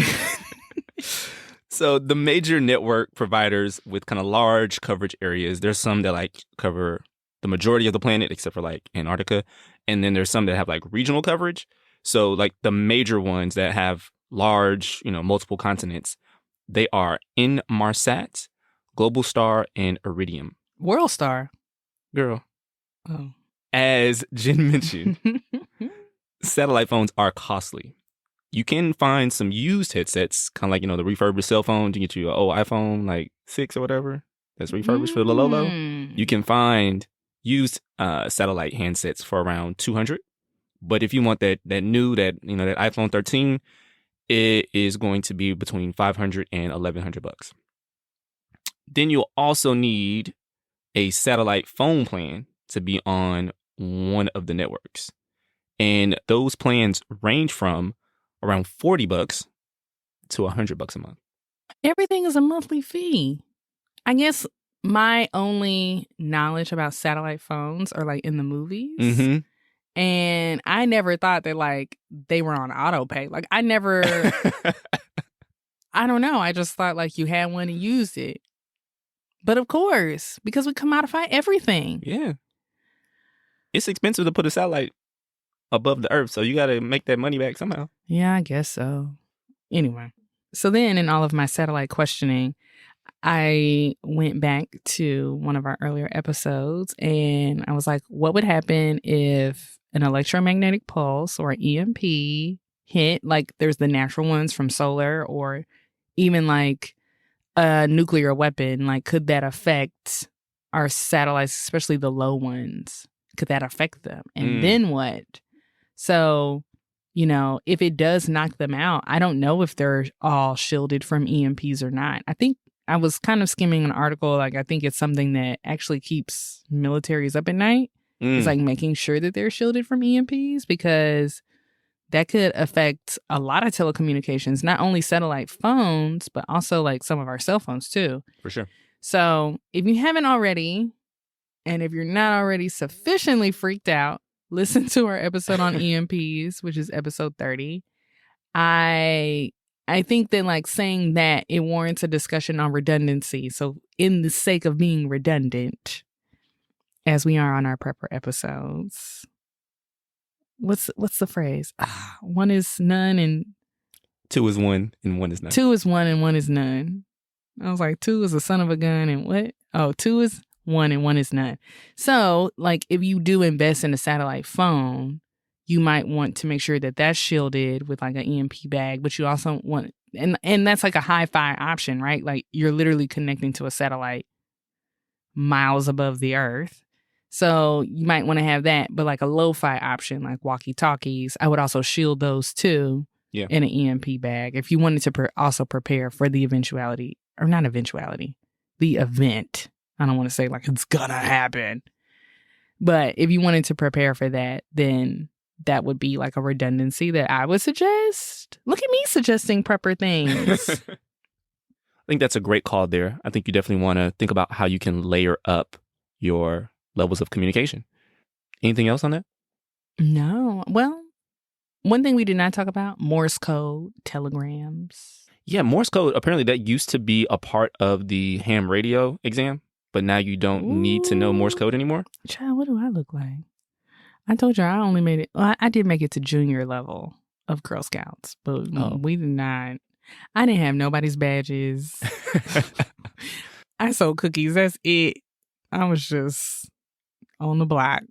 So the major network providers with kind of large coverage areas, there's some that like cover the majority of the planet except for like Antarctica. And then there's some that have like regional coverage. So like the major ones that have large, multiple continents, they are Inmarsat, Globalstar, and Iridium. WorldStar. Girl. Oh. As Jen mentioned, satellite phones are costly. You can find some used headsets, kind of like, the refurbished cell phone to get you an old iPhone, like 6 or whatever, that's refurbished for the low. You can find used satellite handsets for around $200. But if you want that new, that iPhone 13, it is going to be between $500 and $1,100. Then you'll also need a satellite phone plan to be on one of the networks. And those plans range from around $40 to $100 a month. Everything is a monthly fee. I guess my only knowledge about satellite phones are like in the movies. Mm-hmm. And I never thought that like they were on auto pay. Like I never, I don't know. I just thought like you had one and used it. But of course, because we commodify everything. Yeah. It's expensive to put a satellite above the earth, so you got to make that money back somehow. Yeah, I guess so. Anyway, so then in all of my satellite questioning, I went back to one of our earlier episodes and I was like, what would happen if an electromagnetic pulse or an EMP hit? Like there's the natural ones from solar or even like a nuclear weapon. Like could that affect our satellites, especially the low ones? Could that affect them? And then what? So, you know, if it does knock them out, I don't know if they're all shielded from EMPs or not. I think I was kind of skimming an article. Like, I think it's something that actually keeps militaries up at night. It's like making sure that they're shielded from EMPs because that could affect a lot of telecommunications, not only satellite phones, but also like some of our cell phones too. For sure. So if you haven't already, and if you're not already sufficiently freaked out, listen to our episode on EMPs, which is episode 30. I think that like saying that it warrants a discussion on redundancy. So in the sake of being redundant, as we are on our prepper episodes, what's the phrase? One is none and two is one and one is none. Two is one and one is none. I was like, two is a son of a gun and what? Oh, two is one and one is none. So, like, if you do invest in a satellite phone, you might want to make sure that that's shielded with like an EMP bag, but you also want, and that's like a hi-fi option, right? Like you're literally connecting to a satellite miles above the earth. So you might want to have that, but like a lo-fi option, like walkie-talkies, I would also shield those too in an EMP bag if you wanted to also prepare for the eventuality, or not eventuality, the event. I don't want to say like it's gonna happen. But if you wanted to prepare for that, then that would be like a redundancy that I would suggest. Look at me suggesting prepper things. I think that's a great call there. I think you definitely want to think about how you can layer up your levels of communication. Anything else on that? No. Well, one thing we did not talk about, Morse code, telegrams. Yeah, Morse code, apparently that used to be a part of the ham radio exam, but now you don't need to know Morse code anymore. Child, what do I look like? I told you I only made it. Well, I did make it to junior level of Girl Scouts, but we did not. I didn't have nobody's badges. I sold cookies. That's it. I was just on the block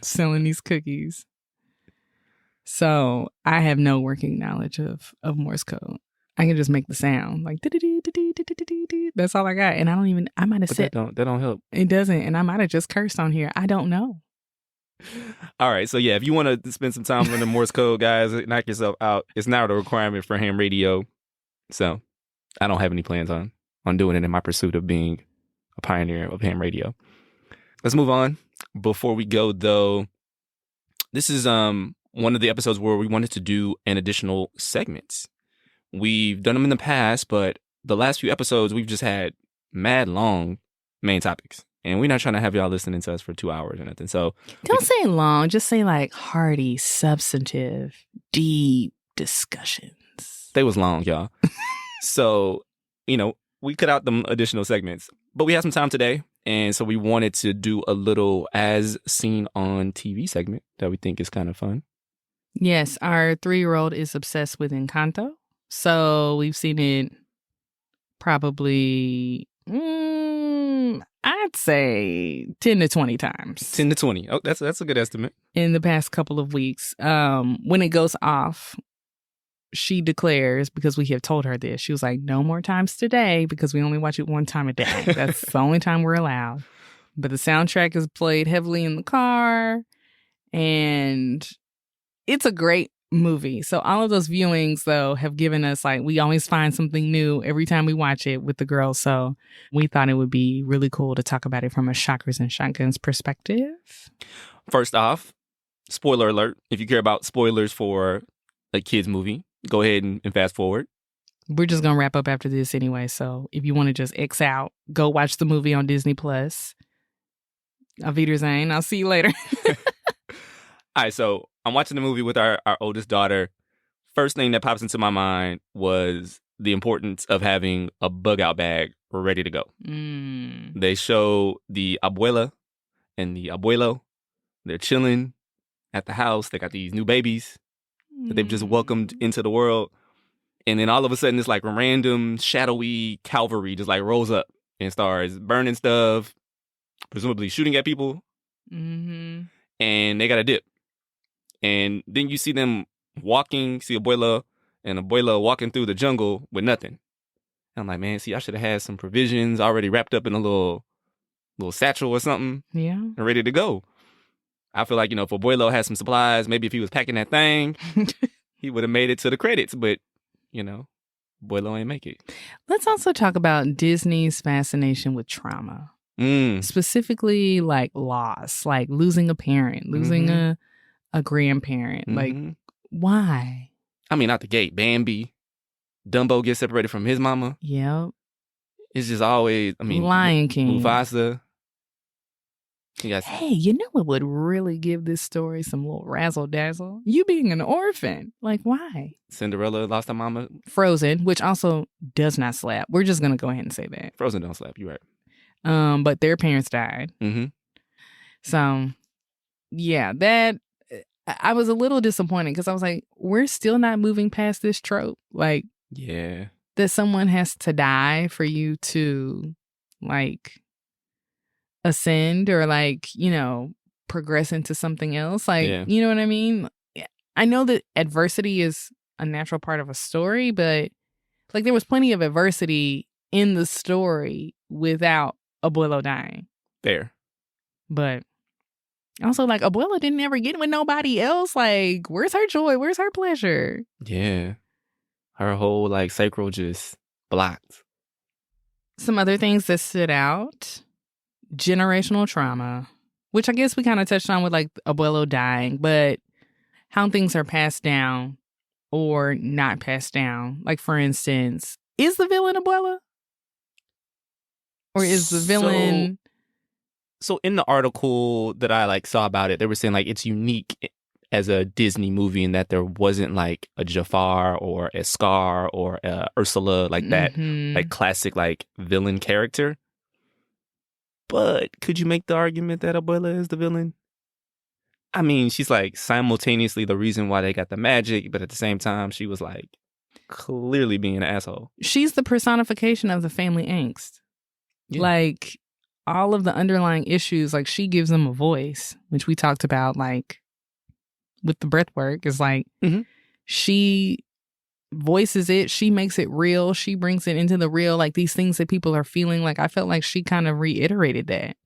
selling these cookies. So I have no working knowledge of Morse code. I can just make the sound like that's all I got, and I might have said that don't help. It doesn't, and I might have just cursed on here. I don't know. All right, so yeah, if you want to spend some time learning Morse code, guys, knock yourself out. It's now the requirement for ham radio. So I don't have any plans on doing it in my pursuit of being a pioneer of ham radio. Let's move on. Before we go, though, this is one of the episodes where we wanted to do an additional segment. We've done them in the past, but the last few episodes, we've just had mad long main topics. And we're not trying to have y'all listening to us for 2 hours or nothing. So don't say long. Just say like hearty, substantive, deep discussions. They was long, y'all. So, we cut out them additional segments. But we have some time today. And so we wanted to do a little as seen on TV segment that we think is kind of fun. Yes, our 3-year-old is obsessed with Encanto. So we've seen it probably, I'd say 10 to 20 times. 10 to 20. Oh, that's a good estimate. In the past couple of weeks. When it goes off, she declares, because we have told her this, she was like, no more times today because we only watch it one time a day. That's the only time we're allowed. But the soundtrack is played heavily in the car. And it's a great movie. So all of those viewings, though, have given us, like, we always find something new every time we watch it with the girls. So we thought it would be really cool to talk about it from a Chakras and Shotguns perspective. First off, spoiler alert. If you care about spoilers for a kid's movie, go ahead and fast forward. We're just going to wrap up after this anyway. So if you want to just X out, go watch the movie on Disney+. Auf Wiedersehen. I'll see you later. All right, so I'm watching the movie with our oldest daughter. First thing that pops into my mind was the importance of having a bug out bag ready to go. They show the abuela and the abuelo. They're chilling at the house. They got these new babies that they've just welcomed into the world. And then all of a sudden, this like random shadowy cavalry just like rolls up and starts burning stuff, presumably shooting at people. And they got a dip. And then you see them walking, see abuela and abuela walking through the jungle with nothing. And I'm like, man, see, I should have had some provisions already wrapped up in a little satchel or something. Yeah. And ready to go. I feel like, if abuelo had some supplies, maybe if he was packing that thing, he would have made it to the credits. But, abuelo ain't make it. Let's also talk about Disney's fascination with trauma. Specifically, like loss, like losing a parent, losing a grandparent. Like, why? I mean, out the gate, Bambi, Dumbo gets separated from his mama. Yep. It's just always, Lion King. Mufasa. Hey, you know what would really give this story some little razzle-dazzle? You being an orphan. Like, why? Cinderella lost her mama. Frozen, which also does not slap. We're just going to go ahead and say that. Frozen don't slap, you're right. But their parents died. So, yeah, that... I was a little disappointed because I was like, we're still not moving past this trope. Like, yeah, that someone has to die for you to, like, ascend or, like, progress into something else. Like, You know what I mean? I know that adversity is a natural part of a story, but, like, there was plenty of adversity in the story without Abuelo dying. Fair. But... also, like, abuela didn't ever get with nobody else. Like, where's her joy? Where's her pleasure? Yeah. Her whole, like, sacral just blocked. Some other things that stood out. Generational trauma, which I guess we kind of touched on with, like, abuelo dying, but how things are passed down or not passed down. Like, for instance, is the villain abuela? Or is the villain... So in the article that I saw about it, they were saying it's unique as a Disney movie in that there wasn't like a Jafar or a Scar or a Ursula like that, like classic villain character. But could you make the argument that Abuela is the villain? I mean, she's simultaneously the reason why they got the magic, but at the same time, she was clearly being an asshole. She's the personification of the family angst. Yeah. All of the underlying issues, she gives them a voice, which we talked about, with the breath work, is she voices it, she makes it real, she brings it into the real, these things that people are feeling. I felt like she kind of reiterated that.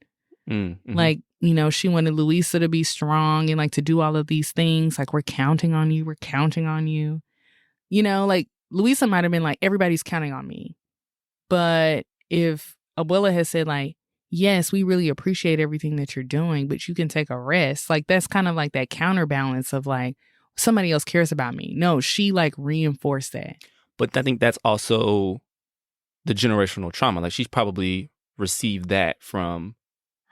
She wanted Luisa to be strong and to do all of these things. We're counting on you, we're counting on you. Luisa might have been everybody's counting on me. But if Abuela has said yes, we really appreciate everything that you're doing, but you can take a rest. That's kind of that counterbalance of somebody else cares about me. No, she reinforced that. But I think that's also the generational trauma. She's probably received that from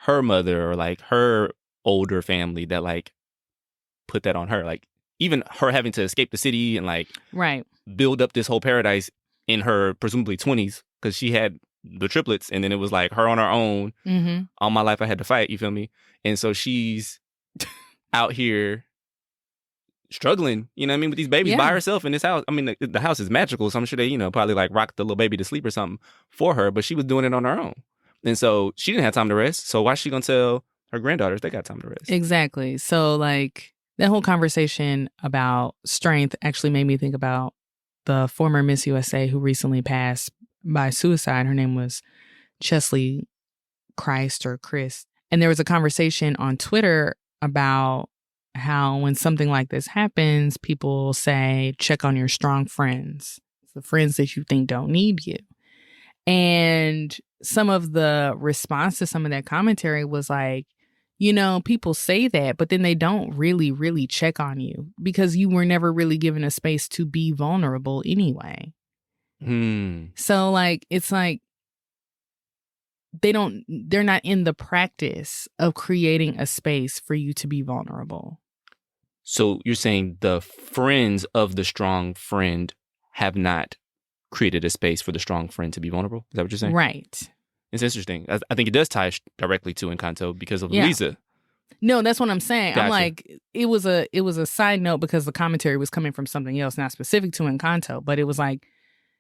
her mother or her older family that put that on her. Even her having to escape the city and right, build up this whole paradise in her presumably 20s because she had the triplets, and then it was her on her own. All my life I had to fight, you feel me? And so she's out here struggling, you know what I mean, with these babies by herself in this house. I mean, the house is magical, so I'm sure they, probably rocked the little baby to sleep or something for her, but she was doing it on her own. And so she didn't have time to rest. So why's she gonna tell her granddaughters they got time to rest? Exactly. So that whole conversation about strength actually made me think about the former Miss USA who recently passed by suicide. Her name was Chesley Christ or Chris. And there was a conversation on Twitter about how when something like this happens, people say, check on your strong friends, the friends that you think don't need you. And some of the response to some of that commentary was like, you know, people say that, but then they don't really, really check on you because you were never really given a space to be vulnerable anyway. So like, it's like, they're not in the practice of creating a space for you to be vulnerable. So you're saying the friends of the strong friend have not created a space for the strong friend to be vulnerable? Is that what you're saying? Right. It's interesting. I think it does tie directly to Encanto because of Louisa. No, that's what I'm saying. Gotcha. I'm like, it was a side note because the commentary was coming from something else, not specific to Encanto, but it was like,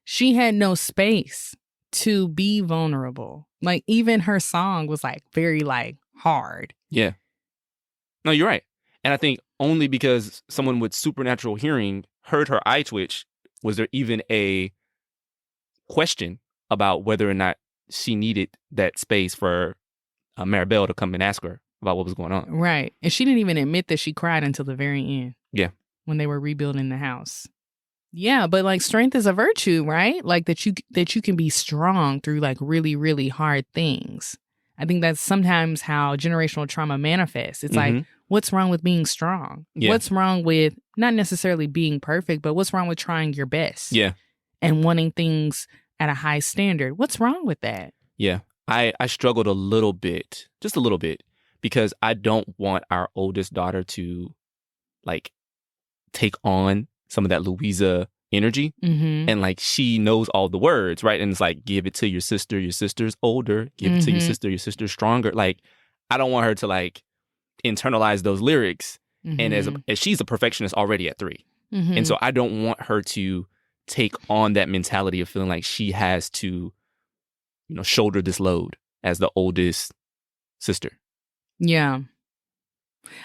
she had no space to be vulnerable. Like, even her song was like very like hard. Yeah. No, you're right. And I think only because someone with supernatural hearing heard her eye twitch was there even a question about whether or not she needed that space for Maribel to come and ask her about what was going on. Right. And she didn't even admit that she cried until the very end. Yeah. When they were rebuilding the house. Yeah, but like strength is a virtue, right? Like that you can be strong through like really, really hard things. I think that's sometimes how generational trauma manifests. It's like, what's wrong with being strong? Yeah. What's wrong with not necessarily being perfect, but what's wrong with trying your best? Yeah. And wanting things at a high standard. What's wrong with that? Yeah. I struggled a little bit, just a little bit, because I don't want our oldest daughter to like take on some of that Louisa energy. And like, she knows all the words, right? And it's like, give it to your sister's older, give it to your sister's stronger. Like, I don't want her to like internalize those lyrics. And as she's a perfectionist already at 3. And so I don't want her to take on that mentality of feeling like she has to, you know, shoulder this load as the oldest sister. Yeah.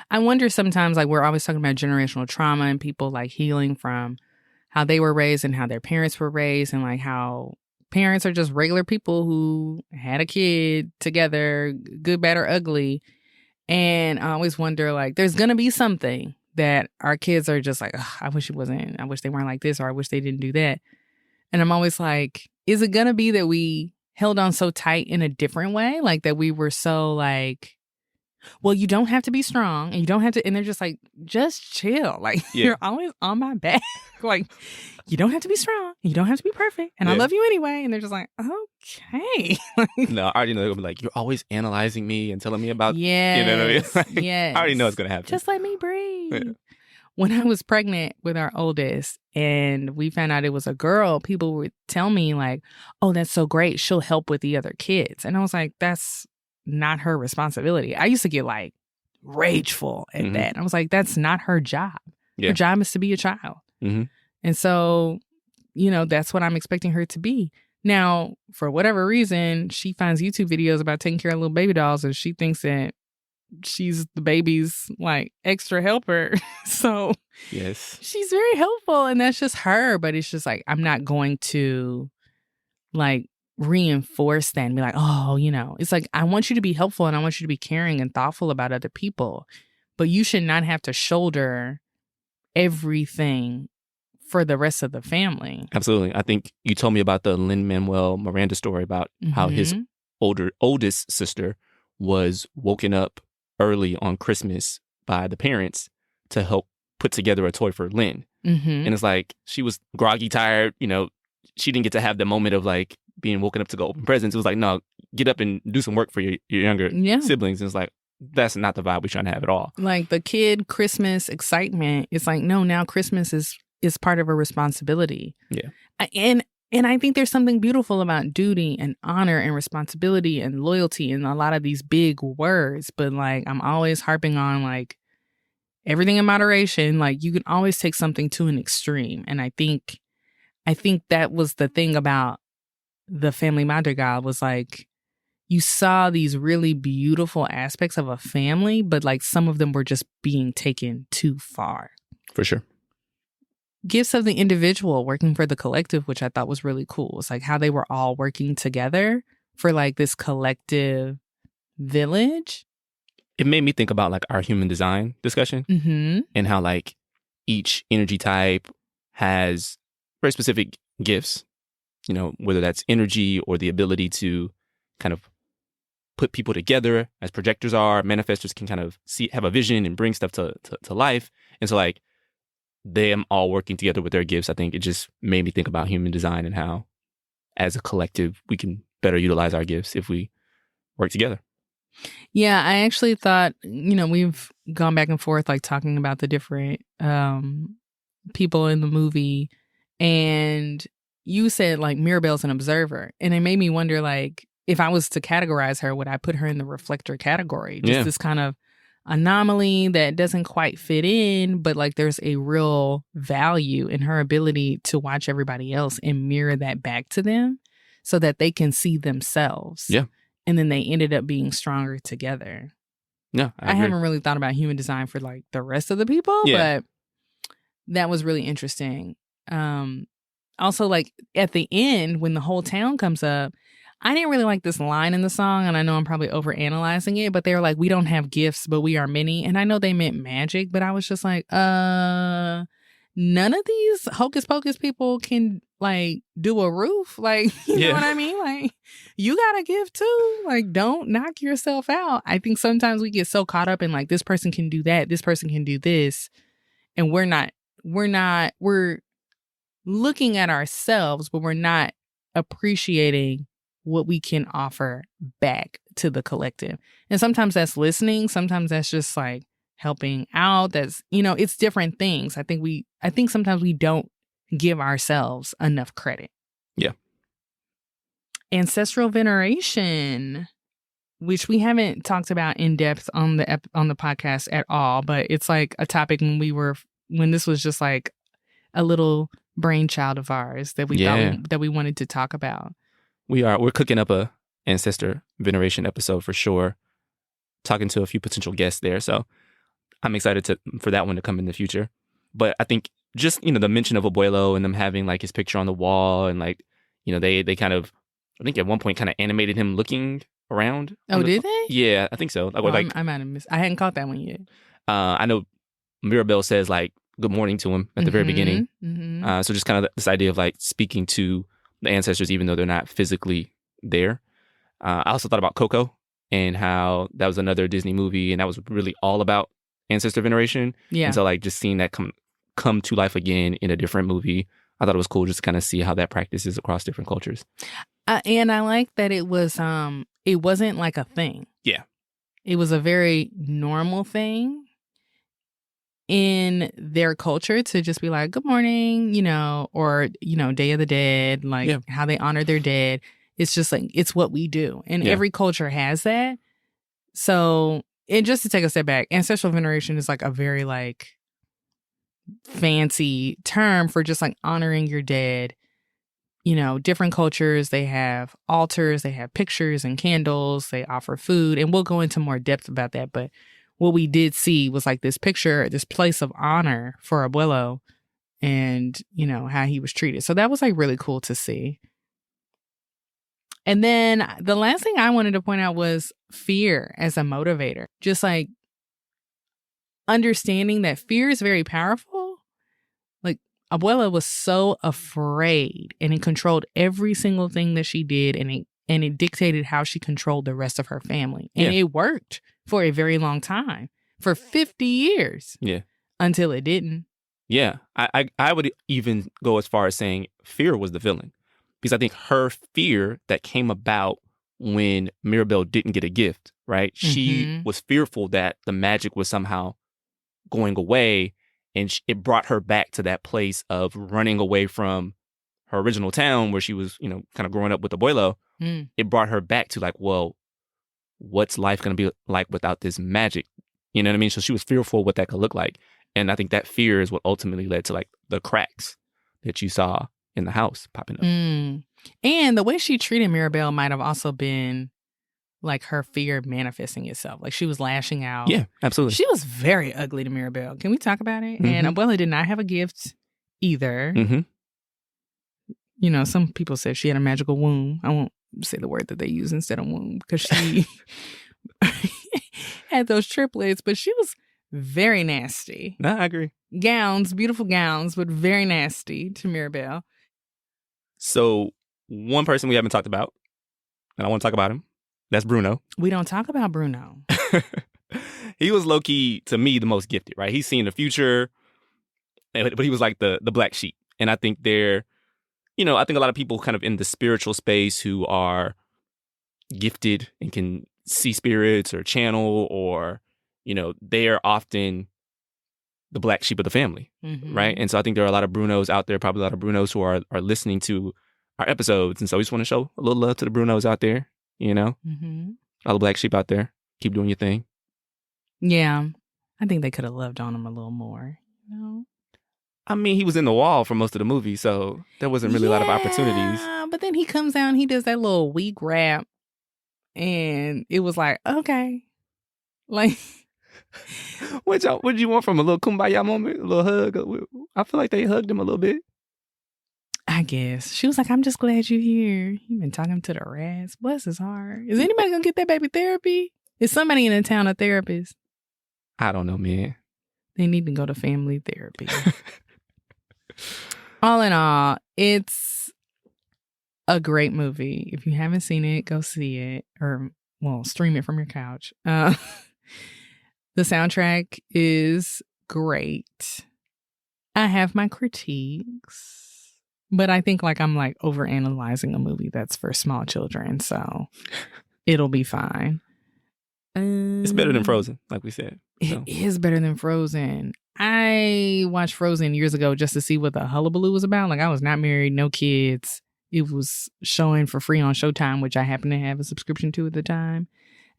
I wonder sometimes, like, we're always talking about generational trauma and people like healing from how they were raised and how their parents were raised, and like how parents are just regular people who had a kid together, good, bad, or ugly. And I always wonder, like, there's going to be something that our kids are just like, I wish it wasn't, I wish they weren't like this, or I wish they didn't do that. And I'm always like, is it going to be that we held on so tight in a different way? Like that we were so like, well, you don't have to be strong and you don't have to, and they're just like, just chill. Like, you're always on my back. Like, you don't have to be strong. You don't have to be perfect. And I love you anyway. And they're just like, okay. No, I already know they're going to be like, you're always analyzing me and telling me about, yes, you know what I mean? Like, yes. I already know it's going to happen. Just let me breathe. Yeah. When I was pregnant with our oldest and we found out it was a girl, people would tell me like, oh, that's so great. She'll help with the other kids. And I was like, that's not her responsibility. I used to get like rageful at that. And I was like, that's not her job. Her job is to be a child. And so, you know, that's what I'm expecting her to be. Now, for whatever reason, she finds YouTube videos about taking care of little baby dolls and she thinks that she's the baby's like extra helper. So yes, she's very helpful and that's just her. But it's just like, I'm not going to like reinforce that and be like, oh, you know, it's like, I want you to be helpful and I want you to be caring and thoughtful about other people, but you should not have to shoulder everything for the rest of the family. Absolutely. I think you told me about the Lin-Manuel Miranda story about how his oldest sister was woken up early on Christmas by the parents to help put together a toy for Lynn. And it's like, she was groggy, tired, you know, she didn't get to have the moment of like being woken up to go open presents. It was like, no, get up and do some work for your younger siblings. And it's like, that's not the vibe we're trying to have at all. Like the kid Christmas excitement, it's like, no, now Christmas is part of a responsibility. Yeah. And I think there's something beautiful about duty and honor and responsibility and loyalty and a lot of these big words. But like, I'm always harping on like everything in moderation. Like you can always take something to an extreme. And I think that was the thing about the Family Madrigal was like, you saw these really beautiful aspects of a family, but like some of them were just being taken too far. For sure. Gifts of the individual working for the collective, which I thought was really cool. It's like how they were all working together for like this collective village. it made me think about like our human design discussion and how like each energy type has very specific gifts, you know, whether that's energy or the ability to kind of put people together as projectors are. Manifestors can kind of have a vision and bring stuff to life. And so like them all working together with their gifts, I think it just made me think about human design and how as a collective we can better utilize our gifts if we work together. Yeah, I actually thought, you know, we've gone back and forth like talking about the different people in the movie, and you said like Mirabel's an observer, and it made me wonder like if I was to categorize her, would I put her in the reflector category? Just this kind of anomaly that doesn't quite fit in, but like there's a real value in her ability to watch everybody else and mirror that back to them so that they can see themselves. Yeah. And then they ended up being stronger together. Yeah, I haven't really thought about human design for like the rest of the people, but that was really interesting. Also, like at the end, when the whole town comes up, I didn't really like this line in the song, and I know I'm probably overanalyzing it, but they were like, we don't have gifts, but we are many. And I know they meant magic, but I was just like, none of these hocus pocus people can like do a roof. Like, you know what I mean? Like, you got a gift too. Like, don't knock yourself out. I think sometimes we get so caught up in like, this person can do that, this person can do this. And we're looking at ourselves, but we're not appreciating what we can offer back to the collective. And sometimes that's listening. Sometimes that's just like helping out. That's, you know, it's different things. I think sometimes we don't give ourselves enough credit. Yeah. Ancestral veneration, which we haven't talked about in depth on the podcast at all, but it's like a topic when this was just like a little brainchild of ours that we thought that we wanted to talk about. We're cooking up a ancestor veneration episode for sure, talking to a few potential guests there. So I'm excited for that one to come in the future. But I think just, you know, the mention of Abuelo and them having like his picture on the wall, and like, you know, they kind of, I think at one point kind of animated him looking around. Oh, did they? Yeah, I think so. Like, I might have missed. I hadn't caught that one yet. I know Mirabel says like good morning to him at the very beginning. So just kind of this idea of like speaking to the ancestors, even though they're not physically there. I also thought about Coco and how that was another Disney movie, and that was really all about ancestor veneration. Yeah. And so like just seeing that come to life again in a different movie, I thought it was cool just to kind of see how that practice is across different cultures. And I like that it wasn't like a thing. Yeah. It was a very normal thing in their culture to just be like, good morning, you know, or, you know, Day of the Dead, like how they honor their dead. It's just like, it's what we do. And every culture has that. So, and just to take a step back, ancestral veneration is like a very like fancy term for just like honoring your dead. You know, different cultures, they have altars, they have pictures and candles, they offer food. And we'll go into more depth about that. But what we did see was like this picture, this place of honor for Abuelo and, you know, how he was treated. So that was like really cool to see. And then the last thing I wanted to point out was fear as a motivator. Just like understanding that fear is very powerful. Like Abuela was so afraid, and it controlled every single thing that she did, and it dictated how she controlled the rest of her family. And it worked for a very long time, for 50 years. Yeah. Until it didn't. Yeah. I would even go as far as saying fear was the villain. Because I think her fear that came about when Mirabel didn't get a gift, right? She was fearful that the magic was somehow going away, and it brought her back to that place of running away from her original town where she was, you know, kind of growing up with Abuelo. It brought her back to like, well, what's life going to be like without this magic? You know what I mean? So she was fearful what that could look like. And I think that fear is what ultimately led to like the cracks that you saw in the house popping up. And the way she treated Mirabel might have also been like her fear manifesting itself. Like she was lashing out. Yeah, absolutely. She was very ugly to Mirabel. Can we talk about it? And Abuela did not have a gift either. You know, some people said she had a magical womb. I won't say the word that they use instead of womb because she had those triplets, but she was very nasty. No, I agree. Gowns, beautiful gowns, but very nasty to Mirabelle. So one person we haven't talked about, and I want to talk about him, that's Bruno. We don't talk about Bruno. He was low-key, to me, the most gifted, right? He's seen the future, but he was like the black sheep. And I think I think a lot of people kind of in the spiritual space who are gifted and can see spirits or channel or, they are often the black sheep of the family, right? And so I think there are a lot of Brunos out there, probably a lot of Brunos who are listening to our episodes. And so we just want to show a little love to the Brunos out there, all the black sheep out there. Keep doing your thing. Yeah. I think they could have loved on him a little more, I mean, he was in the wall for most of the movie, so there wasn't really a lot of opportunities. But then he comes out and he does that little weak rap, and it was like, okay. Like... What did you want from a little kumbaya moment, a little hug? I feel like they hugged him a little bit. I guess. She was like, I'm just glad you're here. You've been talking to the rats. Bless his heart. Is anybody going to get that baby therapy? Is somebody in the town a therapist? I don't know, man. They need to go to family therapy. All in all, it's a great movie. If you haven't seen it, go see it. Or, stream it from your couch. The soundtrack is great. I have my critiques, but I think I'm overanalyzing a movie that's for small children, so it'll be fine. It's better than Frozen, like we said. So. It is better than Frozen. I watched Frozen years ago just to see what the hullabaloo was about. I was not married, no kids. It was showing for free on Showtime, which I happened to have a subscription to at the time.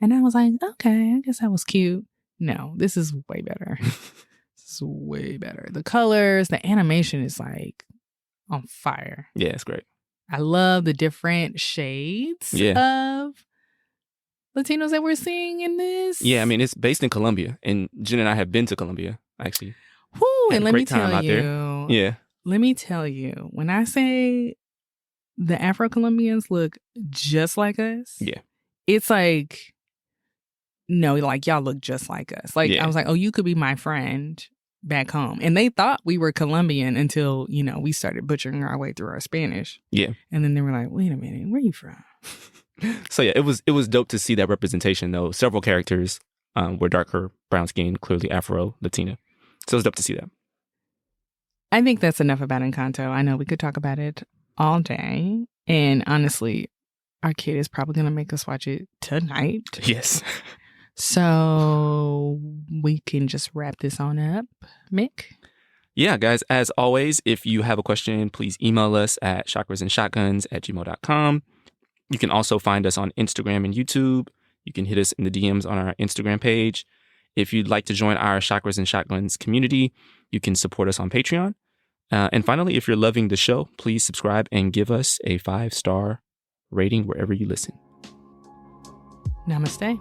And I was like, okay, I guess that was cute. No, this is way better. This is way better. The colors, the animation is on fire. Yeah, it's great. I love the different shades of Latinos that we're seeing in this. Yeah, I mean, it's based in Colombia, and Jenn and I have been to Colombia, actually. Whoo, and let me tell you. Yeah. Let me tell you, when I say the Afro-Colombians look just like us, it's no, y'all look just like us. I was like, oh, you could be my friend back home. And they thought we were Colombian until, we started butchering our way through our Spanish. Yeah. And then they were like, wait a minute, where are you from? So yeah, it was dope to see that representation though. Several characters were darker, brown skin, clearly Afro, Latina. So it was dope to see that. I think that's enough about Encanto. I know we could talk about it all day. And honestly, our kid is probably going to make us watch it tonight. Yes. So we can just wrap this on up. Mik? Yeah, guys, as always, if you have a question, please email us at chakrasandshotguns@gmail.com. You can also find us on Instagram and YouTube. You can hit us in the DMs on our Instagram page. If you'd like to join our Chakras and Shotguns community, you can support us on Patreon. And finally, if you're loving the show, please subscribe and give us a 5-star rating wherever you listen. Namaste.